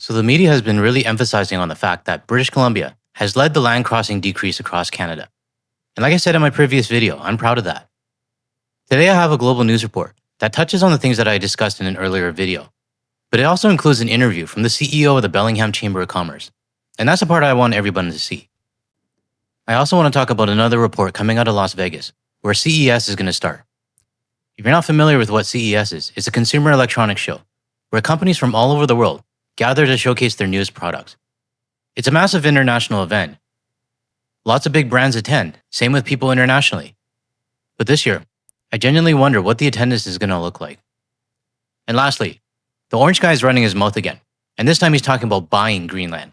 So the media has been really emphasizing on the fact that British Columbia has led the land crossing decrease across Canada. And like I said in my previous video, I'm proud of that. Today I have a global news report that touches on the things that I discussed in an earlier video, but it also includes an interview from the CEO of the Bellingham Chamber of Commerce. And that's the part I want everyone to see. I also want to talk about another report coming out of Las Vegas, where CES is going to start. If you're not familiar with what CES is, it's a consumer electronics show, where companies from all over the world gather to showcase their newest products. It's a massive international event. Lots of big brands attend, same with people internationally. But this year, I genuinely wonder what the attendance is going to look like. And lastly, the orange guy is running his mouth again, and this time he's talking about buying Greenland.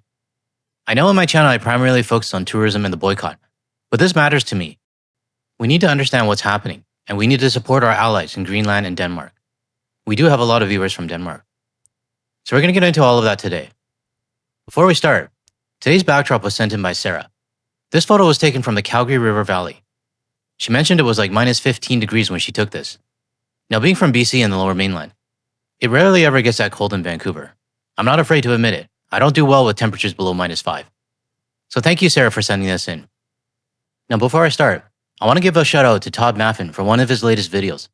I know on my channel I primarily focus on tourism and the boycott, but this matters to me. We need to understand what's happening, and we need to support our allies in Greenland and Denmark. We do have a lot of viewers from Denmark. So we're going to get into all of that today. Before we start, today's backdrop was sent in by Sarah. This photo was taken from the Calgary River Valley. She mentioned it was like minus 15 degrees when she took this. Now being from BC and the Lower Mainland, it rarely ever gets that cold in Vancouver. I'm not afraid to admit it. I don't do well with temperatures below minus 5. So thank you, Sarah, for sending this in. Now before I start, I want to give a shout out to Todd Maffin for one of his latest videos.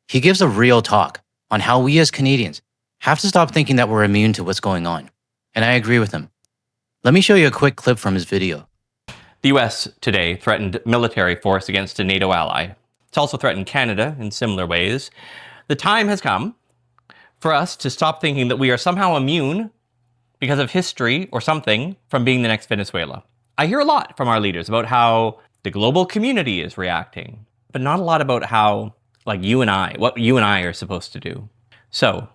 He gives a real talk on how we as Canadians have to stop thinking that we're immune to what's going on. And I agree with him. Let me show you a quick clip from his video. The US today threatened military force against a NATO ally. It's also threatened Canada in similar ways. The time has come for us to stop thinking that we are somehow immune because of history or something from being the next Venezuela. I hear a lot from our leaders about how the global community is reacting, but not a lot about how, what you and I are supposed to do. So,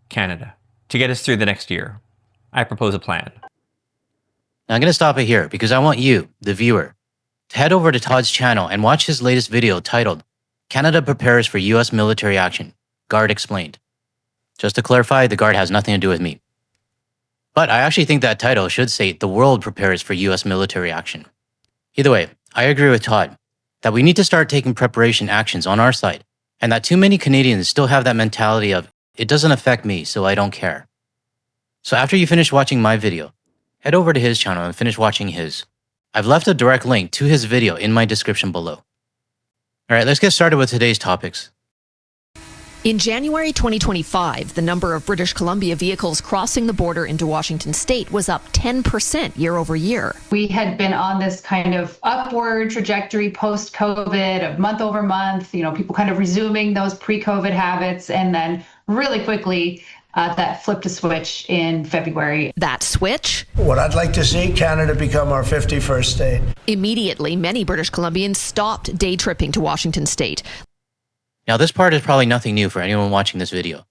Canada, to get us through the next year, I propose a plan. Now I'm going to stop it here because I want you, the viewer, to head over to Todd's channel and watch his latest video titled, Canada Prepares for US Military Action, Guard Explained. Just to clarify, the Guard has nothing to do with me. But I actually think that title should say the world prepares for US military action. Either way, I agree with Todd that we need to start taking preparation actions on our side, and that too many Canadians still have that mentality of, it doesn't affect me, so I don't care. So after you finish watching my video, head over to his channel and finish watching his. I've left a direct link to his video in my description below. Alright, let's get started with today's topics. In January 2025, the number of British Columbia vehicles crossing the border into Washington state was up 10% year over year. We had been on this kind of upward trajectory post-COVID of month over month, people kind of resuming those pre-COVID habits, and then really quickly that flipped a switch in February. That switch? What I'd like to see, Canada become our 51st state. Immediately, many British Columbians stopped day tripping to Washington state. Now this part is probably nothing new for anyone watching this video.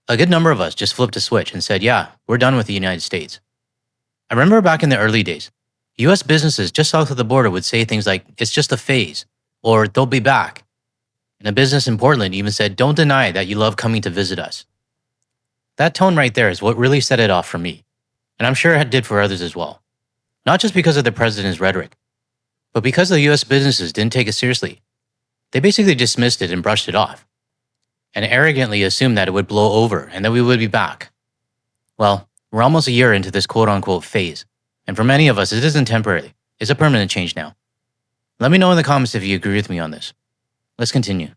A good number of us just flipped a switch and said, yeah, we're done with the United States. I remember back in the early days, US businesses just south of the border would say things like, it's just a phase, or they'll be back. And a business in Portland even said, don't deny that you love coming to visit us. That tone right there is what really set it off for me, and I'm sure it did for others as well. Not just because of the president's rhetoric, but because the US businesses didn't take it seriously. They basically dismissed it and brushed it off, and arrogantly assumed that it would blow over and that we would be back. Well, we're almost a year into this quote-unquote phase, and for many of us, it isn't temporary. It's a permanent change now. Let me know in the comments if you agree with me on this. Let's continue.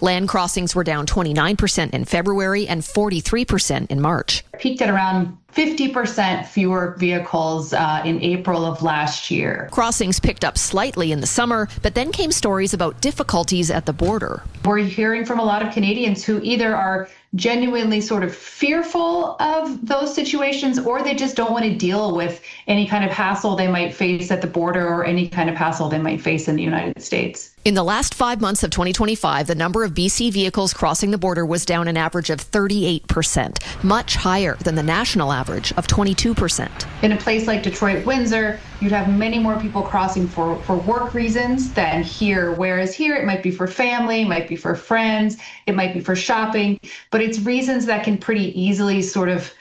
Land crossings were down 29% in February and 43% in March. Peaked at around 50% fewer vehicles in April of last year. Crossings picked up slightly in the summer, but then came stories about difficulties at the border. We're hearing from a lot of Canadians who either are genuinely sort of fearful of those situations, or they just don't want to deal with any kind of hassle they might face at the border or any kind of hassle they might face in the United States. In the last 5 months of 2025, the number of BC vehicles crossing the border was down an average of 38%, much higher than the national average of 22%. In a place like Detroit, Windsor, you'd have many more people crossing for work reasons than here, whereas here it might be for family, it might be for friends, it might be for shopping, but it's reasons that can pretty easily sort of,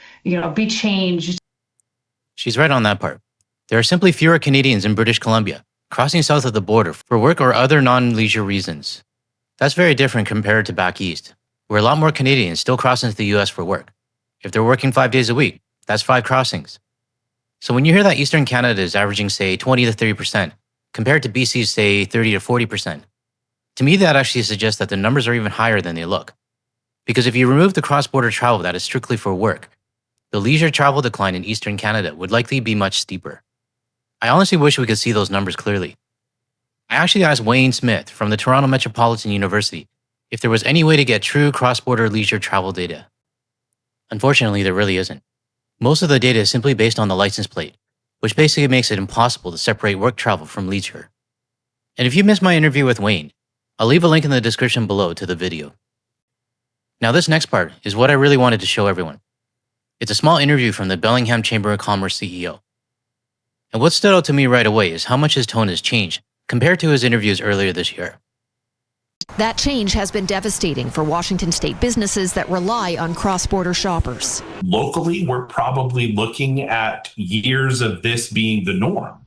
be changed. She's right on that part. There are simply fewer Canadians in British Columbia crossing south of the border for work or other non-leisure reasons. That's very different compared to back east, where a lot more Canadians still cross into the US for work. If they're working 5 days a week, That's 5 crossings. So when you hear that Eastern Canada is averaging, say, 20 to 30%, compared to BC's, say, 30 to 40%, to me that actually suggests that the numbers are even higher than they look. Because if you remove the cross-border travel that is strictly for work, the leisure travel decline in Eastern Canada would likely be much steeper. I honestly wish we could see those numbers clearly. I actually asked Wayne Smith from the Toronto Metropolitan University if there was any way to get true cross-border leisure travel data. Unfortunately, there really isn't. Most of the data is simply based on the license plate, which basically makes it impossible to separate work travel from leisure. And if you missed my interview with Wayne, I'll leave a link in the description below to the video. Now this next part is what I really wanted to show everyone. It's a small interview from the Bellingham Chamber of Commerce CEO. And what stood out to me right away is how much his tone has changed compared to his interviews earlier this year. That change has been devastating for Washington state businesses that rely on cross-border shoppers. Locally, we're probably looking at years of this being the norm.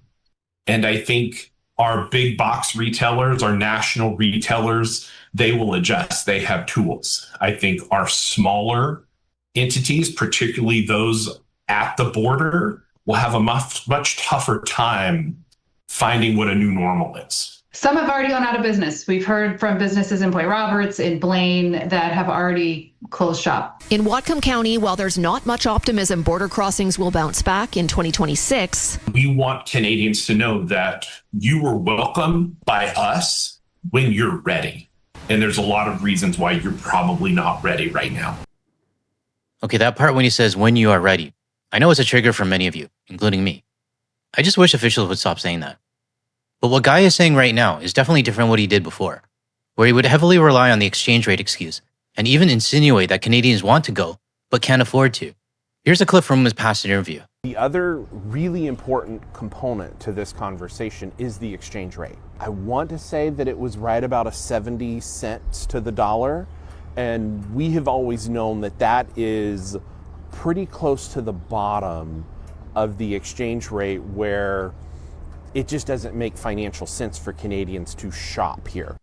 And I think our big box retailers, our national retailers, they will adjust. They have tools. I think our smaller entities, particularly those at the border, will have a much tougher time finding what a new normal is. Some have already gone out of business. We've heard from businesses in Point Roberts, in Blaine, that have already closed shop. In Whatcom County, while there's not much optimism border crossings will bounce back in 2026, we want Canadians to know that you are welcome by us when you're ready. And there's a lot of reasons why you're probably not ready right now. Okay, that part when he says when you are ready, I know it's a trigger for many of you, including me. I just wish officials would stop saying that. But what Guy is saying right now is definitely different what he did before, where he would heavily rely on the exchange rate excuse and even insinuate that Canadians want to go but can't afford to. Here's a clip from his past interview. The other really important component to this conversation is the exchange rate. I want to say that it was right about a 70 cents to the dollar, and we have always known that that is pretty close to the bottom of the exchange rate where it just doesn't make financial sense for Canadians to shop here.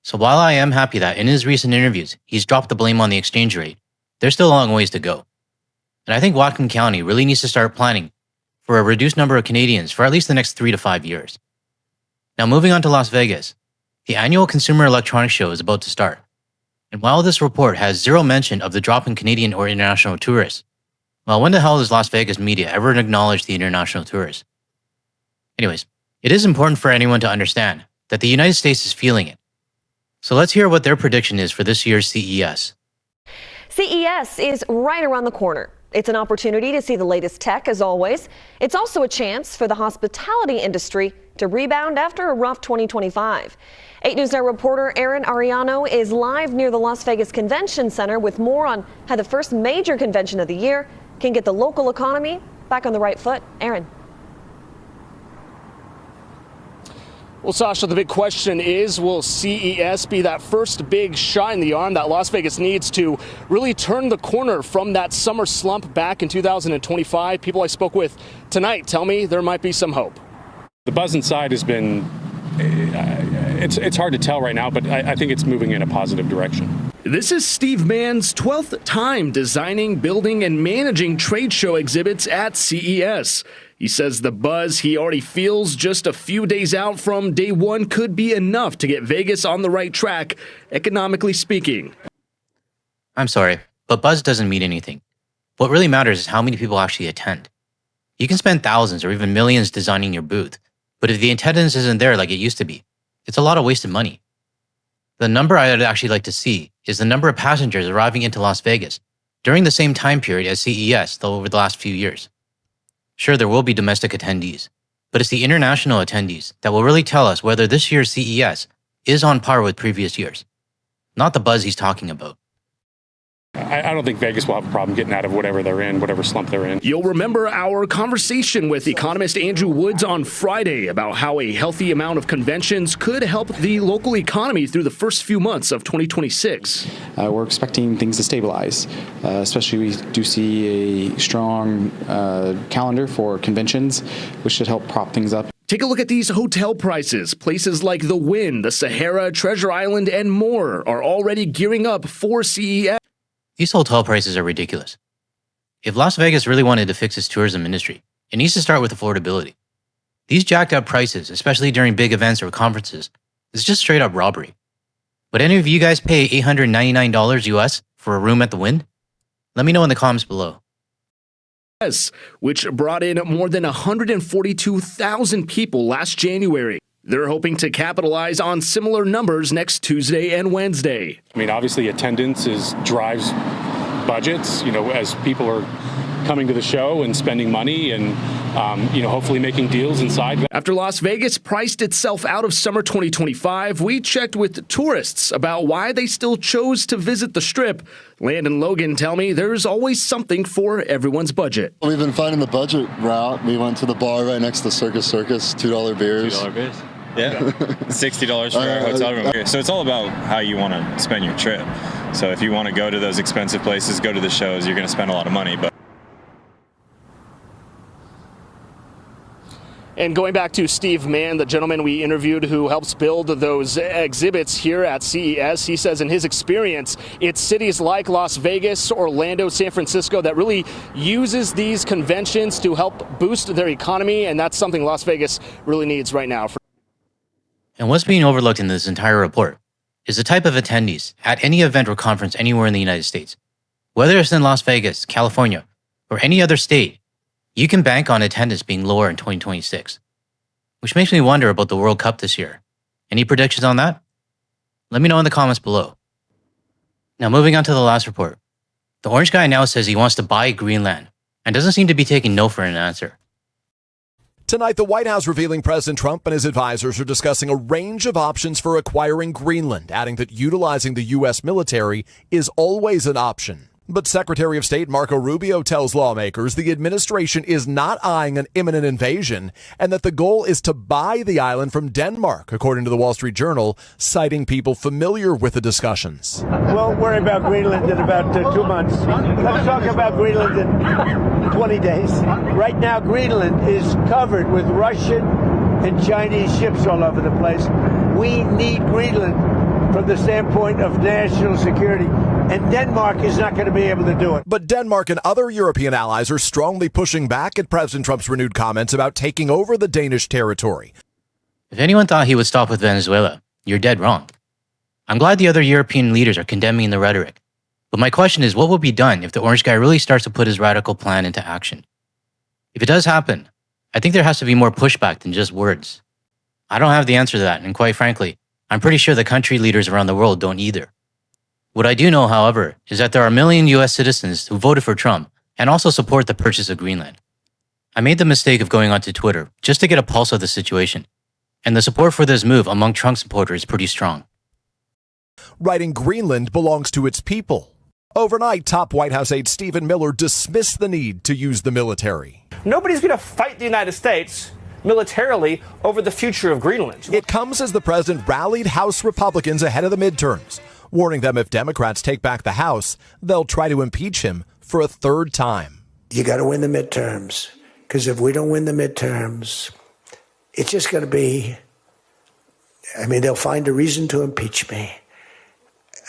So while I am happy that in his recent interviews, he's dropped the blame on the exchange rate, there's still a long ways to go. And I think Whatcom County really needs to start planning for a reduced number of Canadians for at least the next 3 to 5 years. Now moving on to Las Vegas, the annual Consumer Electronics Show is about to start. And while this report has zero mention of the drop in Canadian or international tourists, well, when the hell does Las Vegas media ever acknowledge the international tourists? Anyways, it is important for anyone to understand that the United States is feeling it. So let's hear what their prediction is for this year's CES. CES is right around the corner. It's an opportunity to see the latest tech, as always. It's also a chance for the hospitality industry to rebound after a rough 2025. 8 News Now reporter Aaron Ariano is live near the Las Vegas Convention Center with more on how the first major convention of the year can get the local economy back on the right foot. Aaron. Well, Sasha, the big question is, will CES be that first big shot in the arm that Las Vegas needs to really turn the corner from that summer slump back in 2025? People I spoke with tonight tell me there might be some hope. The buzz inside has been, it's hard to tell right now, but I think it's moving in a positive direction. This is Steve Mann's 12th time designing, building, and managing trade show exhibits at CES. He says the buzz he already feels just a few days out from day one could be enough to get Vegas on the right track, economically speaking. I'm sorry, but buzz doesn't mean anything. What really matters is how many people actually attend. You can spend thousands or even millions designing your booth, but if the attendance isn't there like it used to be, it's a lot of wasted money. The number I'd actually like to see is the number of passengers arriving into Las Vegas during the same time period as CES, though over the last few years. Sure, there will be domestic attendees, but it's the international attendees that will really tell us whether this year's CES is on par with previous years, not the buzz he's talking about. I don't think Vegas will have a problem getting out of whatever they're in, whatever slump they're in. You'll remember our conversation with economist Andrew Woods on Friday about how a healthy amount of conventions could help the local economy through the first few months of 2026. We're expecting things to stabilize, especially we do see a strong calendar for conventions, which should help prop things up. Take a look at these hotel prices. Places like the Wynn, the Sahara, Treasure Island, and more are already gearing up for CES. These hotel prices are ridiculous. If Las Vegas really wanted to fix its tourism industry, it needs to start with affordability. These jacked up prices, especially during big events or conferences, is just straight up robbery. Would any of you guys pay $899 US for a room at the Wynn? Let me know in the comments below. Which brought in more than 142,000 people last January. They're hoping to capitalize on similar numbers next Tuesday and Wednesday. I mean, obviously attendance drives budgets, as people are coming to the show and spending money and, hopefully making deals inside. After Las Vegas priced itself out of summer 2025, we checked with tourists about why they still chose to visit the Strip. Land and Logan tell me there's always something for everyone's budget. We've been finding the budget route. We went to the bar right next to Circus, $2 beers. $2 beers? Yeah, $60 for our hotel room. So it's all about how you want to spend your trip. So if you want to go to those expensive places, go to the shows, you're going to spend a lot of money. But And going back to Steve Mann, the gentleman we interviewed who helps build those exhibits here at CES, he says in his experience, it's cities like Las Vegas, Orlando, San Francisco that really uses these conventions to help boost their economy, and that's something Las Vegas really needs right now. And what's being overlooked in this entire report is the type of attendees at any event or conference anywhere in the United States. Whether it's in Las Vegas, California, or any other state, you can bank on attendance being lower in 2026. Which makes me wonder about the World Cup this year. Any predictions on that? Let me know in the comments below. Now moving on to the last report. The orange guy now says he wants to buy Greenland and doesn't seem to be taking no for an answer. Tonight, the White House revealing President Trump and his advisors are discussing a range of options for acquiring Greenland, adding that utilizing the U.S. military is always an option. But Secretary of State Marco Rubio tells lawmakers the administration is not eyeing an imminent invasion and that the goal is to buy the island from Denmark, according to the Wall Street Journal, citing people familiar with the discussions. We'll worry about Greenland in about 2 months. Let's talk about Greenland in 20 days. Right now, Greenland is covered with Russian and Chinese ships all over the place. We need Greenland from the standpoint of national security. And Denmark is not going to be able to do it. But Denmark and other European allies are strongly pushing back at President Trump's renewed comments about taking over the Danish territory. If anyone thought he would stop with Venezuela, you're dead wrong. I'm glad the other European leaders are condemning the rhetoric. But my question is, what will be done if the orange guy really starts to put his radical plan into action? If it does happen, I think there has to be more pushback than just words. I don't have the answer to that, and quite frankly, I'm pretty sure the country leaders around the world don't either. What I do know, however, is that there are a million US citizens who voted for Trump and also support the purchase of Greenland. I made the mistake of going onto Twitter just to get a pulse of the situation, and the support for this move among Trump supporters is pretty strong. Writing Greenland belongs to its people. Overnight, top White House aide Stephen Miller dismissed the need to use the military. Nobody's going to fight the United States militarily over the future of Greenland. It comes as the president rallied House Republicans ahead of the midterms, warning them if Democrats take back the House, they'll try to impeach him for a third time. You got to win the midterms, because if we don't win the midterms, it's just going to be, they'll find a reason to impeach me.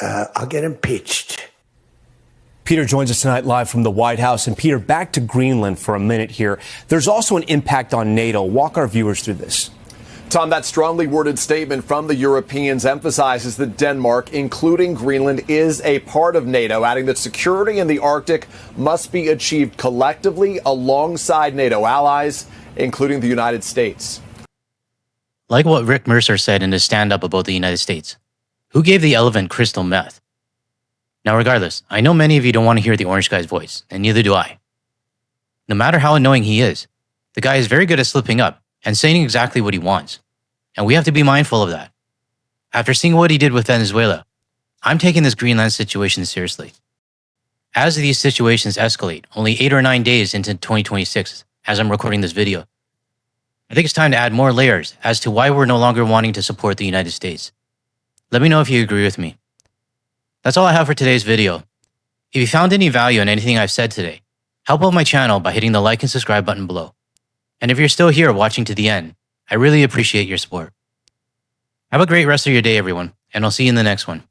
I'll get impeached. Peter joins us tonight live from the White House. And Peter, back to Greenland for a minute here. There's also an impact on NATO. Walk our viewers through this. Tom, that strongly worded statement from the Europeans emphasizes that Denmark, including Greenland, is a part of NATO, adding that security in the Arctic must be achieved collectively alongside NATO allies, including the United States. Like what Rick Mercer said in his stand-up about the United States. Who gave the elephant crystal meth? Now, regardless, I know many of you don't want to hear the orange guy's voice, and neither do I. No matter how annoying he is, the guy is very good at slipping up and saying exactly what he wants. And we have to be mindful of that. After seeing what he did with Venezuela, I'm taking this Greenland situation seriously. As these situations escalate only 8 or 9 days into 2026, as I'm recording this video, I think it's time to add more layers as to why we're no longer wanting to support the United States. Let me know if you agree with me. That's all I have for today's video. If you found any value in anything I've said today, help out my channel by hitting the like and subscribe button below. And if you're still here watching to the end, I really appreciate your support. Have a great rest of your day, everyone, and I'll see you in the next one.